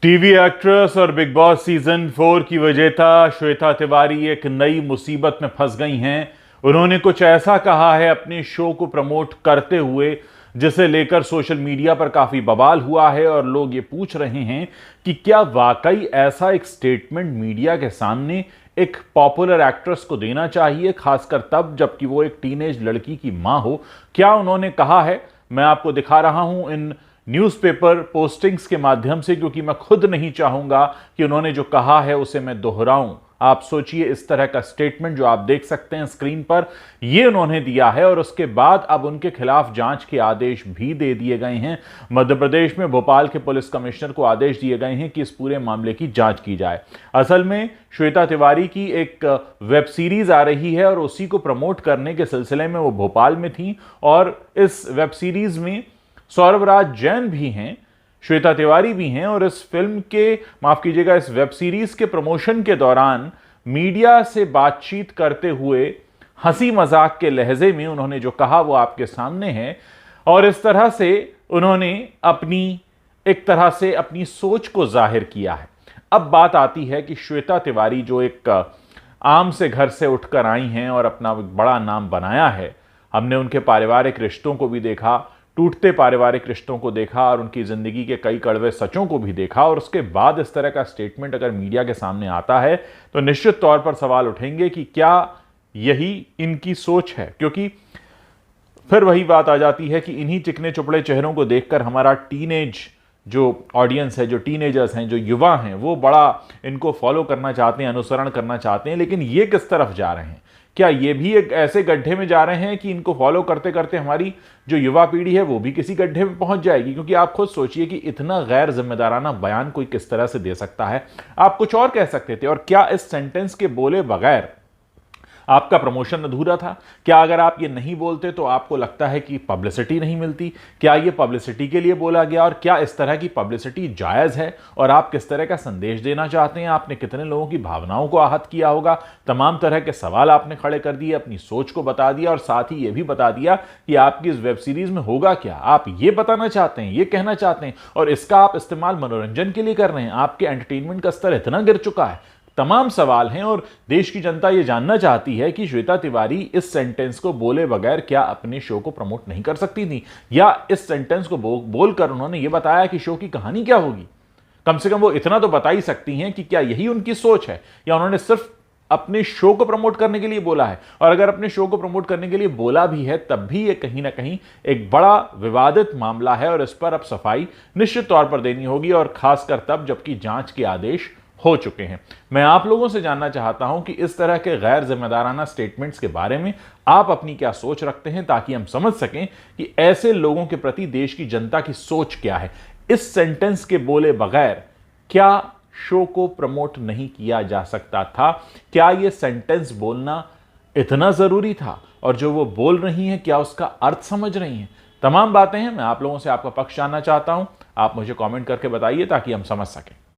TV actress और big boss season 4 की विजेता श्वेता तिवारी एक नई मुसीबत में फंस गई हैं। उन्होंने कुछ ऐसा कहा है अपने शो को प्रमोट करते हुए जिसे लेकर सोशल मीडिया पर काफी बवाल हुआ है और लोग ये पूछ रहे हैं कि क्या वाकई ऐसा एक स्टेटमेंट मीडिया के सामने एक पॉपुलर एक्ट्रेस को देना चाहिए, खासकर तब जबकि वो एक टीनेज लड़की की मां हो। क्या उन्होंने कहा है, मैं आपको दिखा रहा हूं इन न्यूज़पेपर पोस्टिंग्स के माध्यम से, क्योंकि मैं खुद नहीं चाहूंगा कि उन्होंने जो कहा है उसे मैं दोहराऊं। आप सोचिए, इस तरह का स्टेटमेंट जो आप देख सकते हैं स्क्रीन पर, ये उन्होंने दिया है और उसके बाद अब उनके खिलाफ जांच के आदेश भी दे दिए गए हैं। मध्य प्रदेश में भोपाल के पुलिस कमिश्नर को आदेश दिए गए हैं कि इस पूरे मामले की जांच की जाए। असल में श्वेता तिवारी की एक वेब सीरीज आ रही है और उसी को प्रमोट करने के सिलसिले में वो भोपाल में थी और इस वेब सीरीज में सौरभ राज जैन भी हैं, श्वेता तिवारी भी हैं और इस फिल्म के, माफ कीजिएगा, इस वेब सीरीज के प्रमोशन के दौरान मीडिया से बातचीत करते हुए हंसी मजाक के लहजे में उन्होंने जो कहा वो आपके सामने है और इस तरह से उन्होंने एक तरह से अपनी सोच को जाहिर किया है। अब बात आती है कि श्वेता तिवारी जो एक आम से घर से उठकर आई हैं और अपना बड़ा नाम बनाया है, हमने उनके पारिवारिक रिश्तों को भी देखा, टूटते पारिवारिक रिश्तों को देखा और उनकी जिंदगी के कई कड़वे सचों को भी देखा, और उसके बाद इस तरह का स्टेटमेंट अगर मीडिया के सामने आता है तो निश्चित तौर पर सवाल उठेंगे कि क्या यही इनकी सोच है। क्योंकि फिर वही बात आ जाती है कि इन्हीं चिकने चुपड़े चेहरों को देखकर हमारा टीनेज जो ऑडियंस है, जो टीनेजर्स हैं, जो युवा हैं, वो बड़ा इनको फॉलो करना चाहते हैं, अनुसरण करना चाहते हैं। लेकिन ये किस तरफ जा रहे हैं? क्या ये भी एक ऐसे गड्ढे में जा रहे हैं कि इनको फॉलो करते करते हमारी जो युवा पीढ़ी है वो भी किसी गड्ढे में पहुंच जाएगी? क्योंकि आप खुद सोचिए कि इतना गैर जिम्मेदाराना बयान कोई किस तरह से दे सकता है। आप कुछ और कह सकते थे, और क्या इस सेंटेंस के बोले बगैर आपका प्रमोशन अधूरा था? क्या अगर आप ये नहीं बोलते तो आपको लगता है कि पब्लिसिटी नहीं मिलती? क्या ये पब्लिसिटी के लिए बोला गया, और क्या इस तरह की पब्लिसिटी जायज़ है? और आप किस तरह का संदेश देना चाहते हैं? आपने कितने लोगों की भावनाओं को आहत किया होगा? तमाम तरह के सवाल आपने खड़े कर दिए, अपनी सोच को बता दिया और साथ ही ये भी बता दिया कि आपकी इस वेब सीरीज में होगा क्या। आप ये बताना चाहते हैं, ये कहना चाहते हैं, और इसका आप इस्तेमाल मनोरंजन के लिए कर रहे हैं। आपके एंटरटेनमेंट का स्तर इतना गिर चुका है। तमाम सवाल हैं और देश की जनता यह जानना चाहती है कि श्वेता तिवारी इस सेंटेंस को बोले बगैर क्या अपने शो को प्रमोट नहीं कर सकती थी, या इस सेंटेंस को बोलकर उन्होंने यह बताया कि शो की कहानी क्या होगी। कम से कम वो इतना तो बता ही सकती हैं कि क्या यही उनकी सोच है, या उन्होंने सिर्फ अपने शो को प्रमोट करने के लिए बोला है। और अगर अपने शो को प्रमोट करने के लिए बोला भी है तब भी ये कहीं ना कहीं एक बड़ा विवादित मामला है और इस पर अब सफाई निश्चित तौर पर देनी होगी, और खासकर तब जबकि जांच के आदेश हो चुके हैं। मैं आप लोगों से जानना चाहता हूं कि इस तरह के गैर जिम्मेदाराना स्टेटमेंट्स के बारे में आप अपनी क्या सोच रखते हैं, ताकि हम समझ सकें कि ऐसे लोगों के प्रति देश की जनता की सोच क्या है। इस सेंटेंस के बोले बगैर क्या शो को प्रमोट नहीं किया जा सकता था? क्या यह सेंटेंस बोलना इतना जरूरी था? और जो वो बोल रही हैं क्या उसका अर्थ समझ रही हैं? तमाम बातें हैं। मैं आप लोगों से आपका पक्ष जानना चाहता हूं। आप मुझे कमेंट करके बताइए ताकि हम समझ सकें।